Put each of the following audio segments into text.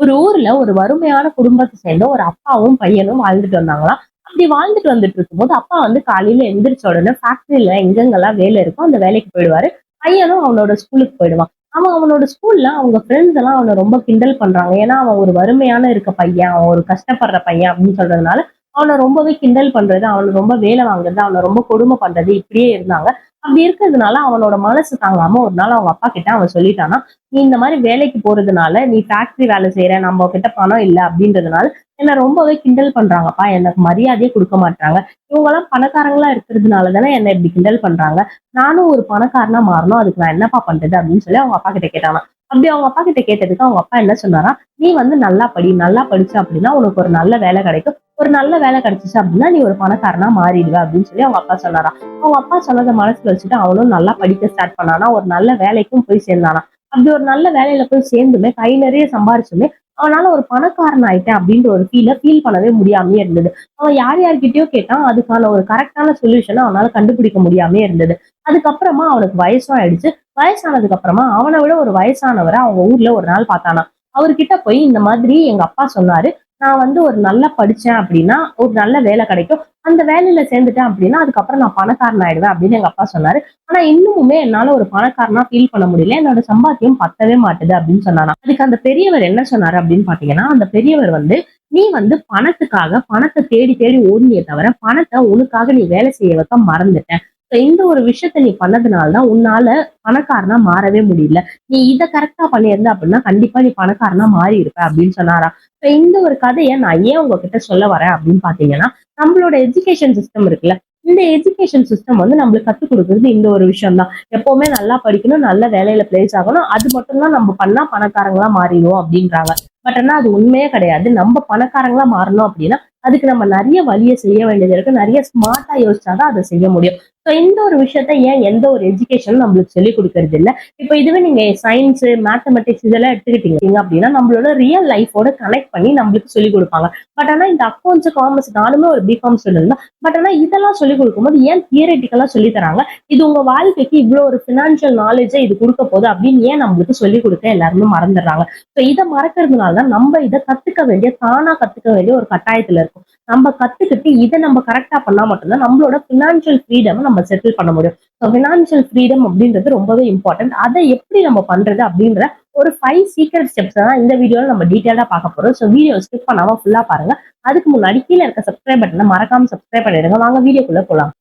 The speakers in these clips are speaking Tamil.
ஒரு ஊர்ல ஒரு வறுமையான குடும்பத்தை சேர்ந்த ஒரு அப்பாவும் பையனும் வாழ்ந்துட்டு வந்தாங்களாம். அப்படி வாழ்ந்துட்டு வந்துட்டு இருக்கும்போது அப்பா வந்து காலையில எந்திரிச்ச உடனே ஃபேக்டரியில எங்கெங்கெல்லாம் வேலை இருக்கோ அந்த வேலைக்கு போயிடுவாரு. பையனும் அவனோட ஸ்கூலுக்கு போயிடுவான். அவன் அவனோட ஸ்கூல்ல அவங்க ஃப்ரெண்ட்ஸ் எல்லாம் அவனை ரொம்ப கிண்டல் பண்றாங்க. ஏன்னா அவன் ஒரு வறுமையான இருக்க பையன், அவன் ஒரு கஷ்டப்படுற பையன் அப்படின்னு சொல்றதுனால அவனை ரொம்பவே கிண்டல் பண்றது, அவனை ரொம்ப வேலை வாங்குறது, அவனை ரொம்ப கொடுமை பண்றது இப்படியே இருந்தாங்க. அப்படி இருக்கிறதுனால அவனோட மனசு தாங்காம ஒரு நாள் அவங்க அப்பா கிட்ட அவன் சொல்லிட்டானா, நீ இந்த மாதிரி வேலைக்கு போறதுனால, நீ ஃபேக்டரி வேலை செய்யற, நம்ம கிட்ட பணம் இல்ல அப்படின்றதுனால என்ன ரொம்பவே கிண்டல் பண்றாங்கப்பா. எனக்கு மரியாதையே குடுக்க மாட்றாங்க. இவங்கலாம் பணக்காரங்களா இருக்கிறதுனால தானே என்ன இப்படி கிண்டல் பண்றாங்க. நானும் ஒரு பணக்காரனா மாறணும். அதுக்கு நான் என்னப்பா பண்றது? அப்படின்னு சொல்லி அவங்க அப்பா கிட்ட கேட்டானாம். அப்படி அவங்க அப்பா கிட்ட கேட்டதுக்கு அவங்க அப்பா என்ன சொன்னாராம், நீ வந்து நல்லா படி. நல்லா படிச்ச அப்படின்னா உனக்கு ஒரு நல்ல வேலை கிடைக்கும். ஒரு நல்ல வேலை கிடைச்சுச்சு அப்படின்னா நீ ஒரு பணக்காரனா மாறிடுவ அப்படின்னு சொல்லி அவங்க அப்பா சொன்னாராம். அவங்க அப்பா சொன்னதை மனசுல வச்சுட்டு அவனும் நல்லா படிக்க ஸ்டார்ட் பண்ணானா. ஒரு நல்ல வேலைக்கும் போய் சேர்ந்தானா. அப்படி ஒரு நல்ல வேலையில போய் சேர்ந்துமே கை நிறைய சம்பாரிச்சுமே அவனால ஒரு பணக்காரன் ஆயிட்டேன் அப்படின்ற ஒரு ஃபீல் பண்ணவே முடியாமயே இருந்தது. அவன் யார் யார்கிட்டயோ கேட்டான். அதுக்கான ஒரு கரெக்டான சொல்யூஷனை அவனால கண்டுபிடிக்க முடியாமயே இருந்தது. அதுக்கப்புறமா அவனுக்கு வயசும் ஆயிடுச்சு. வயசானதுக்கு அப்புறமா அவனை விட ஒரு வயசானவரை அவங்க ஊர்ல ஒரு நாள் பார்த்தானாம். அவர்கிட்ட போய் இந்த மாதிரி எங்க அப்பா சொன்னாரு, நான் வந்து ஒரு நல்லா படிச்சேன் அப்படின்னா ஒரு நல்ல வேலை கிடைக்கும். அந்த வேலையில சேர்ந்துட்டேன் அப்படின்னா அதுக்கப்புறம் நான் பணக்காரன் ஆயிடுவேன் அப்படின்னு எங்க அப்பா சொன்னாரு. ஆனா இன்னுமுமே என்னால ஒரு பணக்காரனா ஃபீல் பண்ண முடியல. என்னோட சம்பாத்தியம் பத்தவே மாட்டுது அப்படின்னு சொன்னாராம். அதுக்கு அந்த பெரியவர் என்ன சொன்னாரு அப்படின்னு பாத்தீங்கன்னா, அந்த பெரியவர் வந்து, நீ வந்து பணத்துக்காக பணத்தை தேடி தேடி ஓடுனியே தவிர, பணத்தை உனக்காக நீ வேலை செய்ய வைக்க மறந்துட்ட. இந்த ஒரு விஷயத்த நீ பண்ணதுனாலதான் உன்னால பணக்காரனா மாறவே முடியல. நீ இத கரெக்டா பண்ணியிருந்த அப்படின்னா கண்டிப்பா நீ பணக்காரனா மாறி இருப்ப அப்படின்னு சொன்னாராம். இந்த ஒரு கதைய நான் ஏன் உங்ககிட்ட சொல்ல வரேன் அப்படின்னு பாத்தீங்கன்னா, நம்மளோட எஜுகேஷன் சிஸ்டம் இருக்குல்ல, இந்த எஜுகேஷன் சிஸ்டம் வந்து நம்மளுக்கு கத்துக் கொடுக்குறது இந்த ஒரு விஷயம் தான். எப்பவுமே நல்லா படிக்கணும், நல்ல வேலையில பிளேஸ் ஆகணும். அது மட்டும் தான் நம்ம பண்ணா பணக்காரங்களா மாறிடுவோம் அப்படின்றாங்க. பட் ஆனா அது உண்மையே கிடையாது. நம்ம பணக்காரங்களா மாறணும் அப்படின்னா, அதுக்கு நம்ம நிறைய வழிய செய்ய வேண்டியது இருக்கு. நிறைய ஸ்மார்ட்டா யோசிச்சாதான் அதை செய்ய முடியும். சோ இந்த ஒரு விஷயத்த ஏன் எந்த ஒரு எஜுகேஷனும் நம்மளுக்கு சொல்லிக் கொடுக்கறது இல்ல. இப்ப இதுவே நீங்க சயின்ஸ், மேத்தமெட்டிக்ஸ் இதெல்லாம் எடுத்துக்கிட்டீங்க அப்படின்னா, நம்மளோட ரியல் லைஃபோட கனெக்ட் பண்ணி நம்மளுக்கு சொல்லிக் கொடுப்பாங்க. பட் ஆனா இந்த அக்கௌண்ட்ஸ், காமர்ஸ் நானுமே ஒரு பிகாம் ஸ்டூடெண்ட் தான். பட் ஆனா இதெல்லாம் சொல்லிக் கொடுக்கும்போது ஏன் தியரிட்டிக்கலா சொல்லி தராங்க? இது உங்க வாழ்க்கைக்கு இவ்வளவு ஒரு பினான்சியல் நாலேஜை இது கொடுக்க போகுது அப்படின்னு ஏன் நம்மளுக்கு சொல்லிக் கொடுக்க எல்லாருமே மறந்துடுறாங்க. சோ இதை மறக்கிறதுனால தான் நம்ம இதை கத்துக்க வேண்டிய, தானா கத்துக்க வேண்டிய ஒரு கட்டாயத்துல இருக்கும். நம்ம கத்துக்கிட்டு இதை நம்ம கரெக்டா பண்ணா மட்டும்தான் நம்மளோட பினான்சியல் ஃப்ரீடம் நம்ம செட்டில் பண்ண முடியும். ஸோ பினான்சியல் ஃப்ரீடம் அப்படின்றது ரொம்பவே இம்பார்ட்டன்ட். அதை எப்படி நம்ம பண்றது அப்படின்ற ஒரு 5 சீக்ரெட் ஸ்டெப்ஸ் தான் இந்த வீடியோல நம்ம டீடைலா பார்க்க போறோம். ஸோ வீடியோ ஸ்கிப் பண்ணாம ஃபுல்லா பாருங்க. அதுக்கு முன்னாடி கீழே இருக்க சப்ஸ்கிரைப் பட்டனை மறக்காம சப்ஸ்கிரைப் பண்ணிடுங்க. வாங்க வீடியோக்குள்ள போலாம்.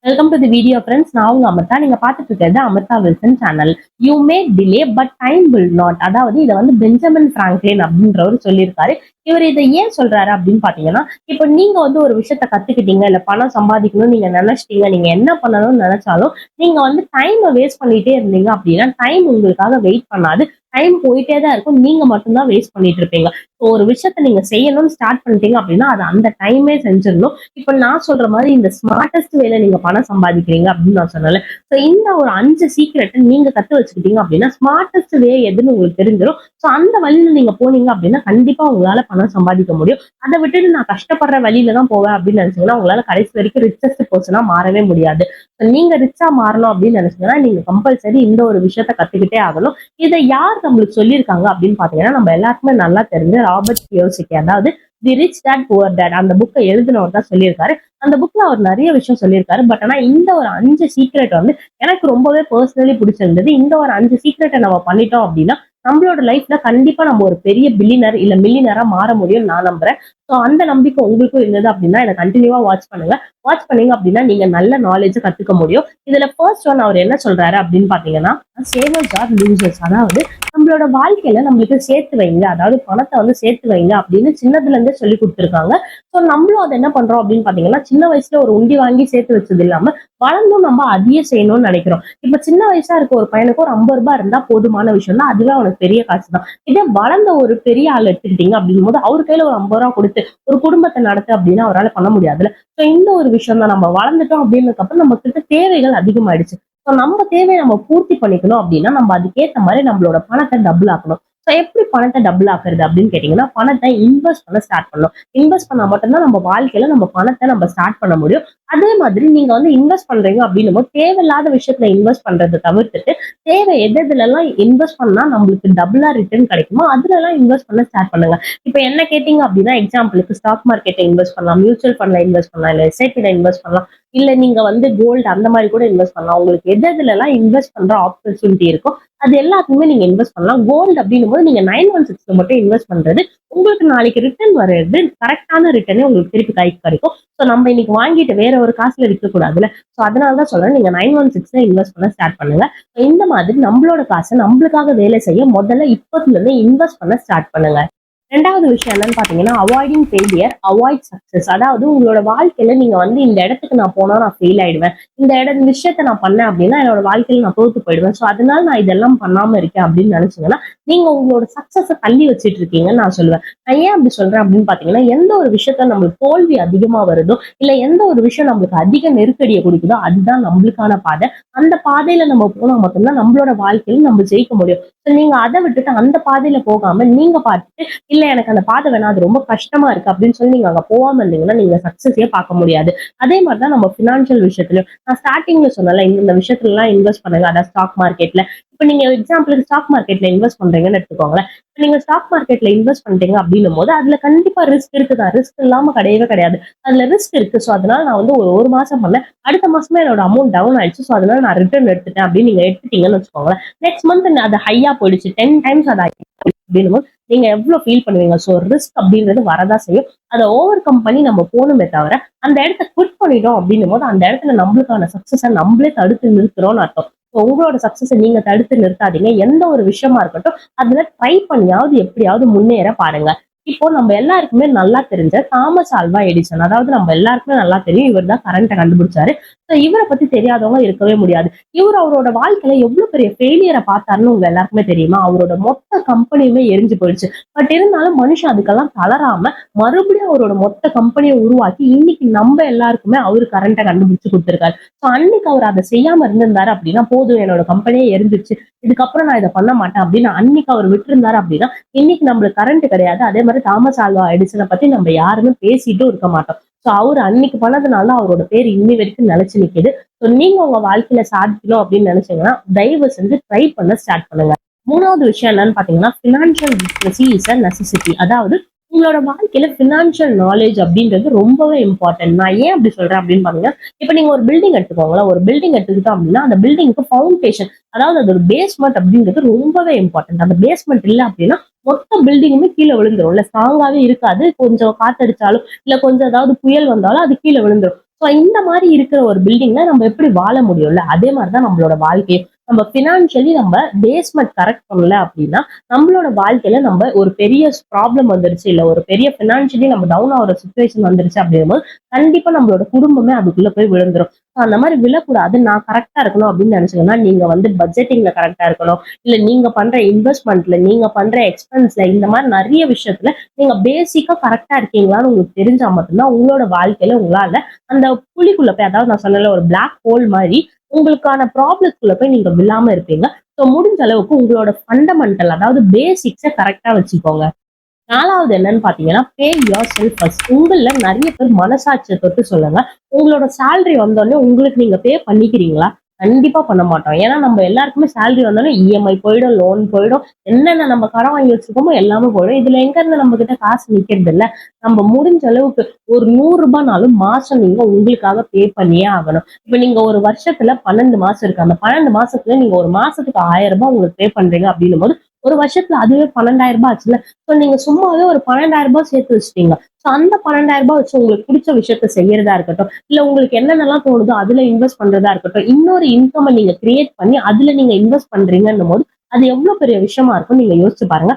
Welcome to the video friends. நான் உங்க அமிர்தா. நீங்க பார்த்துட்டு இருக்கிறது Amritha Wilson channel. You may delay but time will not. அதாவது இதை வந்து பெஞ்சமின் பிராங்க்லின் அப்படின்றவர் சொல்லியிருக்காரு. இவர் இதை ஏன் சொல்றாரு அப்படின்னு பாத்தீங்கன்னா, இப்ப நீங்க வந்து ஒரு விஷயத்த கத்துக்கிட்டீங்க, இல்ல பணம் சம்பாதிக்கணும்னு நீங்க நினைச்சிட்டீங்க, நீங்க என்ன பண்ணணும்னு நினைச்சாலும் நீங்க வந்து டைமை வேஸ்ட் பண்ணிட்டே இருந்தீங்க அப்படின்னா டைம் உங்களுக்காக வெயிட் பண்ணாது. டைம் போயிட்டே தான் இருக்கும். நீங்க மட்டும்தான் வேஸ்ட் பண்ணிட்டு இருப்பீங்க. ஒரு விஷயத்த நீங்க செய்யணும்னு ஸ்டார்ட் பண்ணிட்டீங்க அப்படின்னா அது அந்த டைமே செஞ்சிடணும். இப்ப நான் சொல்ற மாதிரி இந்த ஸ்மார்டஸ்ட் வேலை நீங்க பணம் சம்பாதிக்கிறீங்க அப்படின்னு நான் சொன்னல. சோ இந்த ஒரு 5 சீக்ரெட் நீங்க கத்து வச்சுக்கிட்டீங்க அப்படின்னா ஸ்மார்டஸ்ட் வே எதுன்னு உங்களுக்கு தெரிஞ்சிடும். சோ அந்த வழியில நீங்க போனீங்க அப்படின்னா கண்டிப்பா உங்களால பணம் சம்பாதிக்க முடியும். அதை விட்டுட்டு நான் கஷ்டப்படுற வழியில தான் போவேன் அப்படின்னு நினைச்சீங்கன்னா உங்களால கடைசி வரைக்கும் ரிச்சஸ்ட் பர்சனா மாறவே முடியாது. நீங்க ரிச்சா மாறணும் அப்படின்னு நினைச்சீங்கன்னா நீங்க கம்பல்சரி இந்த ஒரு விஷயத்த கத்துக்கிட்டே ஆகணும். இதை யார் நம்மளுக்கு சொல்லியிருக்காங்க அப்படின்னு பாத்தீங்கன்னா, நம்ம எல்லாருக்குமே நல்லா தெரிஞ்ச ராபர்ட் கியோசாகி, அதாவது தி ரிச் டாட் புவர் டாட், அந்த புக்கை எழுதினவர் தான் சொல்லியிருக்காரு. அந்த புக்ல அவர் நிறைய விஷயம் சொல்லியிருக்காரு. பட் ஆனா இந்த ஒரு 5 சீக்ரெட் வந்து எனக்கு ரொம்பவே பர்சனலி பிடிச்சிருந்தது. இந்த ஒரு 5 சீக்ரெட்டை நம்ம பண்ணிட்டோம் அப்படின்னா நம்மளோட லைஃப்ல கண்டிப்பா நம்ம ஒரு பெரிய பில்லியனர் இல்ல மில்லியனரா மாற முடியும் நான் நம்புறேன். சோ அந்த நம்பிக்கை உங்களுக்கும் இருந்தது அப்படின்னா இதை கண்டினியூவா வாட்ச் பண்ணுங்க. வாட்ச் பண்ணீங்க அப்படின்னா நீங்க நல்ல நாலேஜ் கத்துக்க முடியும். இதுல ஃபர்ஸ்ட் ஒன் அவர் என்ன சொல்றாரு அப்படின்னு பாத்தீங்கன்னா, சேவர்ஸ் ஆர் லூசர்ஸ். அதாவது நம்மளோட வாழ்க்கையில நம்மளுக்கு சேர்த்து வைங்க, அதாவது பணத்தை வந்து சேர்த்து வைங்க அப்படின்னு சின்னதுல இருந்தே சொல்லி கொடுத்துருக்காங்க. சோ நம்மளும் அதை என்ன பண்றோம் அப்படின்னு பாத்தீங்கன்னா, சின்ன வயசுல ஒரு உண்டி வாங்கி சேர்த்து வச்சது இல்லாம வளர்ந்தும் நம்ம அதையே செய்யணும்னு நினைக்கிறோம். இப்ப சின்ன வயசா இருக்க ஒரு பையனுக்கு ஒரு 50 ரூபாய் இருந்தா போதுமான விஷயம் தான். அதுவே அவனுக்கு பெரிய காசு தான். இதே வளர்ந்த ஒரு பெரிய ஆள் எடுத்துக்கிட்டீங்க அப்படிங்கும் போது அவர் கையில ஒரு 50 ரூபாய் கொடுத்து ஒரு குடும்பத்தை நடத்து அப்படின்னா அவரால் பண்ண முடியாதுல்ல. சோ இந்த ஒரு விஷயம் தான். நம்ம வளர்ந்துட்டோம் அப்படின்னதுக்கு அப்புறம் நம்ம கிட்ட தேவைகள் அதிகமாயிடுச்சு. நம்ம தேவையை நம்ம பூர்த்தி பண்ணிக்கணும் அப்படின்னா நம்ம அதுக்கேற்ற மாதிரி நம்மளோட பணத்தை டபுள் ஆக்கணும். ஸோ எப்படி பணத்தை டபுள் ஆக்குறது அப்படின்னு கேட்டீங்கன்னா, பணத்தை இன்வெஸ்ட் பண்ண ஸ்டார்ட் பண்ணணும். இன்வெஸ்ட் பண்ணா மட்டும்தான் நம்ம வாழ்க்கையில நம்ம பணத்தை நம்ம ஸ்டார்ட் பண்ண முடியும். அதே மாதிரி நீங்க வந்து இன்வெஸ்ட் பண்றீங்க அப்படின்னும்போது தேவையில்லாத விஷயத்துல இன்வெஸ்ட் பண்றதை தவிர்த்துட்டு, தேவை எதுலலாம் இன்வெஸ்ட் பண்ணா நம்மளுக்கு டபுளா ரிட்டர்ன் கிடைக்குமோ அதுலலாம் இன்வெஸ்ட் பண்ண ஸ்டார்ட் பண்ணுங்க. இப்ப என்ன கேட்டீங்க அப்படின்னா, எக்ஸாம்பிளுக்கு ஸ்டாக் மார்க்கெட்ல இன்வெஸ்ட் பண்ணலாம், மியூச்சுவல் ஃபண்ட்ல இன்வெஸ்ட் பண்ணலாம், இல்ல எஸ்ஐபில இன்வெஸ்ட் பண்ணலாம், இல்ல நீங்க வந்து கோல்டு அந்த மாதிரி கூட இன்வெஸ்ட் பண்ணலாம். உங்களுக்கு எதுலலாம் இன்வெஸ்ட் பண்ற ஆப்பர்ச்சுனிட்டி இருக்கோ அது எல்லாத்துக்குமே நீங்க இன்வெஸ்ட் பண்ணலாம். கோல்டு அப்படின்னும் போது நீங்க 916 மட்டும் இன்வெஸ்ட் பண்றது உங்களுக்கு நாளைக்கு ரிட்டர்ன் வர்றது கரெக்டான ரிட்டர்னே உங்களுக்கு திருப்பி கைக்கு கிடைக்கும். ஸோ நம்ம இன்னைக்கு வாங்கிட்டு வேற ஒரு காசுல விற்க கூடாதுல்ல. ஸோ அதனாலதான் சொல்றேன், நீங்க 916 இன்வெஸ்ட் பண்ண ஸ்டார்ட் பண்ணுங்க. இந்த மாதிரி நம்மளோட காசை நம்மளுக்காக வேலை செய்ய முதல்ல இப்பத்துல இருந்து இன்வெஸ்ட் பண்ண ஸ்டார்ட் பண்ணுங்க. ரெண்டாவது விஷயம் என்னன்னு பாத்தீங்கன்னா, அவாய்டிங் ஃபெயிலியர், அவாய்ட் சக்சஸ். அதாவது உங்களோட வாழ்க்கையில நீங்க வந்து இந்த இடத்துக்கு நான் போனா நான் ஃபெயில் ஆயிடுவேன், இந்த விஷயத்த நான் பண்ணேன் அப்படின்னா என்னோட வாழ்க்கையில நான் தோத்து போயிடுவேன், ஸோ அதனால நான் இதெல்லாம் பண்ணாம இருக்கேன் அப்படின்னு நினைச்சீங்கன்னா நீங்க உங்களோட சக்சஸை தள்ளி வச்சிட்டு இருக்கீங்கன்னு நான் சொல்லுவேன். நான் ஏன் அப்படி சொல்றேன் அப்படின்னு பாத்தீங்கன்னா, எந்த ஒரு விஷயத்த நம்மளுக்கு தோல்வி அதிகமா வருதோ, இல்ல எந்த ஒரு விஷயம் நம்மளுக்கு அதிக நெருக்கடியை கொடுக்குதோ அதுதான் நம்மளுக்கான பாதை. அந்த பாதையில நம்ம போனா மட்டும்தான் நம்மளோட வாழ்க்கையில நம்ம ஜெயிக்க முடியும். நீங்க அதை விட்டுட்டு அந்த பாதையில போகாம நீங்க பார்த்துட்டு இல்ல எனக்கு அந்த பாதை வேணாம், அது ரொம்ப கஷ்டமா இருக்கு அப்படின்னு சொல்லி நீங்க அங்க போகாம இருந்தீங்கன்னா நீங்க சக்சஸே பார்க்க முடியாது. அதே மாதிரிதான் நம்ம பினான்சியல் விஷயத்துலயும் நான் ஸ்டார்டிங்ல சொன்னல, இந்த விஷயத்துல எல்லாம் இன்வெஸ்ட் பண்ணுங்க. அதாவது ஸ்டாக் மார்க்கெட்ல இப்ப நீங்க எக்ஸாம்பிளுக்கு ஸ்டாக் மார்க்கெட்ல இன்வெஸ்ட் பண்றீங்கன்னு எடுத்துக்கோங்களேன். இப்ப நீங்க ஸ்டாக் மார்க்கெட்ல இன்வெஸ்ட் பண்றீங்க அப்படின்னும் போது அதுல கண்டிப்பா ரிஸ்க் இருக்குதான். ரிஸ்க் இல்லாம கிடையவே கிடையாது. அதுல ரிஸ்க் இருக்கு. ஸோ அதனால நான் வந்து ஒரு மாசம் பண்ணேன், அடுத்த மாசமே என்னோட அமௌண்ட் டவுன் ஆயிடுச்சு, ஸோ அதனால நான் ரிட்டர்ன் எடுத்துட்டேன் அப்படின்னு நீங்க எடுத்துட்டீங்கன்னு வச்சுக்கோங்களேன். நெக்ஸ்ட் மந்த் அது ஹையா போயிடுச்சு, 10 டைம்ஸ் அது அப்படின்னு நீங்க எவ்வளவு ஃபீல் பண்ணுவீங்க. ஸோ ரிஸ்க் அப்படின்றது வரதா செய்யும். அதை ஓவர் கம் பண்ணி நம்ம போகணுமே தவிர அந்த இடத்த குவிட் பண்ணிட்டோம் அப்படின்னும் போது அந்த இடத்துல நம்மளுக்கான சக்சஸை நம்மளே தடுத்து நிறுத்துறோம்னு அர்த்தம். உங்களோட சக்சஸை நீங்க தடுத்து நிறுத்தாதீங்க. எந்த ஒரு விஷயமா இருக்கட்டும் அதுல ட்ரை பண்ணியாவது எப்படியாவது முன்னேற பாருங்க. இப்போ நம்ம எல்லாருக்குமே நல்லா தெரிஞ்ச தாமஸ் ஆல்வா எடிசன், அதாவது நம்ம எல்லாருக்குமே நல்லா தெரியும், இவர் தான் கரண்ட்டை கண்டுபிடிச்சாரு. இவரை பத்தி தெரியாதவங்க இருக்கவே முடியாது. இவர் அவரோட வாழ்க்கையில எவ்வளவு பெரிய ஃபெயிலியரை பார்த்தாருன்னு உங்க எல்லாருக்குமே தெரியுமா? அவரோட மொத்த கம்பெனியுமே எரிஞ்சு போயிடுச்சு. பட் இருந்தாலும் மனுஷன் அதுக்கெல்லாம் தளராம மறுபடியும் அவரோட மொத்த கம்பெனியை உருவாக்கி இன்னைக்கு நம்ம எல்லாருக்குமே அவரு கரண்ட்டை கண்டுபிடிச்சு கொடுத்திருக்காரு. அன்னைக்கு அவர் அதை செய்யாம இருந்திருந்தாரு அப்படின்னா, போதும் என்னோட கம்பெனியே எரிஞ்சிருச்சு, இதுக்கப்புறம் நான் இதை பண்ண மாட்டேன் அப்படின்னு அன்னைக்கு அவர் விட்டுருந்தாரு அப்படின்னா இன்னைக்கு நம்மளுக்கு கரண்ட் கிடையாது. அதே மாதிரி தாமஸ் ஆல்வா எடிசனை பத்தி நம்ம யாருமே பேசிட்டும் இருக்க மாட்டோம். அவர் அன்னைக்கு பண்ணதுனால அவரோட பேர் இன்னி வரைக்கும் நிலைச்சு நிக்குது. நீங்க உங்க வாழ்க்கையில சாதிக்கணும் அப்படின்னு நினைச்சீங்கன்னா தயவு செஞ்சு ட்ரை பண்ண ஸ்டார்ட் பண்ணுங்க. மூணாவது விஷயம் என்னன்னு பாத்தீங்கன்னா, financial literacy is a necessity. அதாவது உங்களோட வாழ்க்கையில பினான்சியல் நாலேஜ் அப்படின்றது ரொம்பவே இம்பார்ட்டன்ட். நான் ஏன் அப்படி சொல்றேன் அப்படின்னு பாத்தீங்கன்னா, இப்ப நீங்க ஒரு பில்டிங் எடுத்துக்கோங்களேன். ஒரு பில்டிங் எடுத்துக்கிட்டோம் அப்படின்னா அந்த பில்டிங்க்கு ஃபவுண்டேஷன், அதாவது அதோட பேஸ்மெண்ட் அப்படின்றது ரொம்பவே இம்பார்ட்டன்ட். அந்த பேஸ்மெண்ட் இல்லை அப்படின்னா மொத்த பில்டிங்குமே கீழே விழுந்துரும். இல்ல ஸ்ட்ராங்காவே இருக்காது. கொஞ்சம் காத்தடிச்சாலும் இல்ல கொஞ்சம் ஏதாவது புயல் வந்தாலும் அது கீழே விழுந்துரும். இந்த மாதிரி இருக்கிற ஒரு பில்டிங்ல நம்ம எப்படி வாழ முடியும்ல, அதே மாதிரிதான் நம்மளோட வாழ்க்கையும். நம்ம பினான்சியலி நம்ம பேஸ்மெண்ட் கரெக்ட் பண்ணல அப்படின்னா நம்மளோட வாழ்க்கையில நம்ம ஒரு பெரிய ப்ராப்ளம் வந்துருச்சு, இல்ல ஒரு பெரிய பினான்சியலி நம்ம டவுன் ஆகிற சுச்சுவேஷன் வந்துருச்சு அப்படிங்கும்போது கண்டிப்பா நம்மளோட குடும்பமே அதுக்குள்ள போய் விழுந்துரும். அந்த மாதிரி விழக்கூடாது. நான் கரெக்டா இருக்கணும் அப்படின்னு நினைச்சீங்கன்னா நீங்க வந்து பட்ஜெட்டிங்ல கரெக்டா இருக்கணும். இல்ல நீங்க பண்ற இன்வெஸ்ட்மெண்ட்ல, நீங்க பண்ற எக்ஸ்பென்ஸ்ல, இந்த மாதிரி நிறைய விஷயத்துல நீங்க பேசிக்கா கரெக்டா இருக்கீங்களான்னு உங்களுக்கு தெரிஞ்சா மட்டும்தான் உங்களோட வாழ்க்கையில உங்களால அந்த புலிக்குள்ள போய், அதாவது நான் சொன்னல ஒரு பிளாக் ஹோல் மாதிரி உங்களுக்கான ப்ராப்ளத்துக்குள்ள போய் நீங்க விழாம இருப்பீங்க. முடிஞ்ச அளவுக்கு உங்களோட ஃபண்டமெண்டல், அதாவது பேசிக்ஸை கரெக்டா வச்சுக்கோங்க. நாலாவது என்னன்னு பாத்தீங்கன்னா, பே யுவர் செல்ஃப் ஃபர்ஸ்ட். உங்கள நிறைய பேர் மனசாட்சியை தொட்டு சொல்லுங்க, உங்களோட சேலரி வந்தோடனே உங்களுக்கு நீங்க பே பண்ணிக்கிறீங்களா? கண்டிப்பா பண்ண மாட்டோம். ஏன்னா நம்ம எல்லாருக்குமே சேலரி வந்தோடனே இஎம்ஐ போயிடும், லோன் போயிடும், என்னென்ன நம்ம கடன் வாங்கி வச்சிருக்கோமோ எல்லாமே போயிடும். இதுல எங்க இருந்து நம்ம கிட்ட காசு நிக்கிறது இல்ல. நம்ம முடிஞ்ச அளவுக்கு ஒரு 100 ரூபாய்னாலும் மாசம் நீங்க உங்களுக்காக பே பண்ணியே ஆகணும். இப்ப நீங்க ஒரு வருஷத்துல 12 மாசம் இருக்கு. அந்த 12 மாசத்துல நீங்க ஒரு மாசத்துக்கு 1000 ரூபாய் உங்களுக்கு பே பண்றீங்க அப்படின்னும் போது ஒரு வருஷத்துல அதுவே 12,000 ரூபாய் ஆச்சுல்ல. நீங்க சும்மாவே ஒரு 12,000 ரூபாய் சேர்த்து வச்சுட்டீங்க. அந்த 12,000 ரூபாய் வச்சு உங்களுக்கு பிடிச்ச விஷயத்த செய்யறதா இருக்கட்டும், இல்ல உங்களுக்கு என்னென்னலாம் தோணுதோ அதுல இன்வெஸ்ட் பண்றதா இருக்கட்டும், இன்னொரு இன்கம் நீங்க கிரியேட் பண்ணி அதுல நீங்க இன்வெஸ்ட் பண்றீங்கன்னும் போது அது எவ்வளவு பெரிய விஷயமா இருக்கும் நீங்க யோசிச்சு பாருங்க.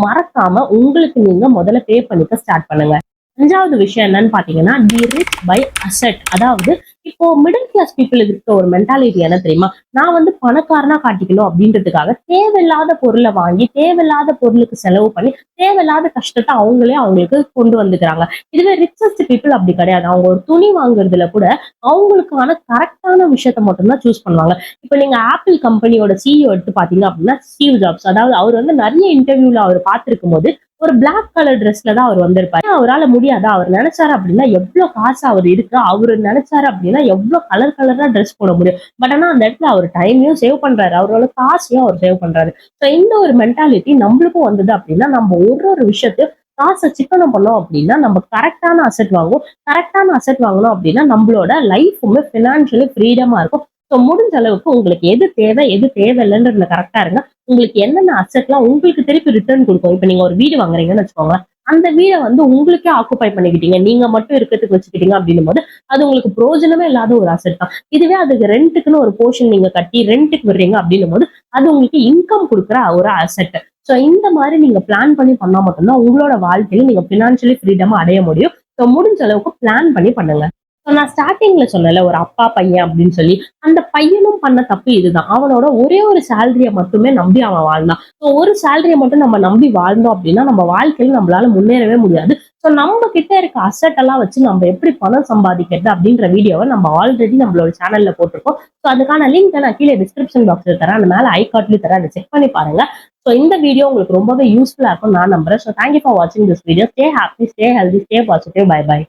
மறக்காம உங்களுக்கு நீங்க முதல்ல பே பண்ணிக்க ஸ்டார்ட் பண்ணுங்க. அஞ்சாவது விஷயம் என்னன்னு பாத்தீங்கன்னா, தி ரிச் பை அசெட். அதாவது இப்போ மிடில் கிளாஸ் பீப்புள் இருக்க ஒரு மென்டாலிட்டி என்ன தெரியுமா? நான் வந்து பணக்காரனா காட்டிக்கணும் அப்படின்றதுக்காக தேவையில்லாத பொருளை வாங்கி தேவையில்லாத பொருளுக்கு செலவு பண்ணி தேவையில்லாத கஷ்டத்தை அவங்களே அவங்களுக்கு கொண்டு வந்துக்கிறாங்க. இதுவே ரிச்சஸ்ட் பீப்புள் அப்படி கிடையாது. அவங்க ஒரு துணி வாங்குறதுல கூட அவங்களுக்கான கரெக்டான விஷயத்த மட்டும்தான் சூஸ் பண்ணுவாங்க. இப்ப நீங்க ஆப்பிள் கம்பெனியோட சிஇஓ எடுத்து பாத்தீங்க அப்படின்னா ஸ்டீவ் ஜாப்ஸ், அதாவது அவர் வந்து நிறைய இன்டர்வியூல அவர் பார்த்திருக்கும் போது ஒரு பிளாக் கலர் ட்ரெஸ்ல தான் அவர் வந்திருப்பாரு. அவரால் முடியாதா? அவர் நினைச்சாரு அப்படின்னா எவ்வளவு காசு அவர் இருக்கு, அவரு நினைச்சாரு அப்படின்னா எவ்வளவு கலர் கலரா ட்ரெஸ் போட முடியும். பட் ஆனா அந்த இடத்துல அவர் டைமையும் சேவ் பண்றாரு, அவரோட காசையும் அவர் சேவ் பண்றாரு. ஸோ இந்த ஒரு மென்டாலிட்டி நம்மளுக்கும் வந்தது அப்படின்னா நம்ம ஒரு ஒரு விஷயத்தையும் காசை சிக்கனம் பண்ணோம் அப்படின்னா நம்ம கரெக்டான அசெட் வாங்குவோம். கரெக்டான அசெட் வாங்கணும் அப்படின்னா நம்மளோட லைஃபுமே பினான்சியலி ஃப்ரீடமா இருக்கும். ஸோ முடிஞ்ச அளவுக்கு உங்களுக்கு எது தேவை எது தேவையில்லைன்றதுல கரெக்டா இருங்க. உங்களுக்கு என்னென்ன அசெட்லாம் உங்களுக்கு திருப்பி ரிட்டர்ன் கொடுக்கும். இப்ப நீங்க ஒரு வீடு வாங்குறீங்கன்னு வச்சுக்கோங்க, அந்த வீடை வந்து உங்களுக்கே ஆக்குபை பண்ணிக்கிட்டீங்க, நீங்க மட்டும் இருக்கிறதுக்கு வச்சுக்கிட்டீங்க அப்படின்னும் போது அது உங்களுக்கு பிரயோஜனமே இல்லாத ஒரு அசெட் தான். இதுவே அதுக்கு ரெண்டுக்குன்னு ஒரு போர்ஷன் நீங்க கட்டி ரெண்டுக்கு விடுறீங்க அப்படின்னும் போது அது உங்களுக்கு இன்கம் கொடுக்குற ஒரு அசெட். ஸோ இந்த மாதிரி நீங்க பிளான் பண்ணி பண்ணா மட்டும்தான் உங்களோட வாழ்க்கையில நீங்க பினான்சியலி ஃப்ரீடமா அடைய முடியும். ஸோ முடிஞ்ச அளவுக்கு பிளான் பண்ணி பண்ணுங்க. நான் ஸ்டார்டிங்ல சொன்னேன்ல ஒரு அப்பா பையன் அப்படின்னு சொல்லி, அந்த பையனும் பண்ண தப்பு இதுதான். அவனோட ஒரே ஒரு சேலரிய மட்டுமே நம்பி அவன் வாழ்ந்தான். ஸோ ஒரு சேலரிய மட்டும் நம்ம நம்பி வாழ்ந்தோம் அப்படின்னா நம்ம வாழ்க்கையில நம்மளால முன்னேறவே முடியாது. ஸோ நம்ம கிட்ட இருக்க அசெட் எல்லாம் வச்சு நம்ம எப்படி பணம் சம்பாதிக்கிறது அப்படின்ற வீடியோவை நம்ம ஆல்ரெடி நம்மளோட சேனல்ல போட்டிருக்கோம். ஸோ அதுக்கான லிங்க் நான் கீழே டிஸ்கிரிப்ஷன் பாக்ஸ்ல தரேன், அந்த மேல ஐகார்ட்லயும் தரேன், அதை செக் பண்ணி பாருங்க. ஸோ இந்த வீடியோ உங்களுக்கு ரொம்பவே யூஸ்ஃபுல்லா இருக்கும் நான் நம்புறேன். ஸோ தேங்க்யூ ஃபார் வாட்சிங் this video. Stay happy, stay healthy, stay positive. Bye bye.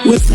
With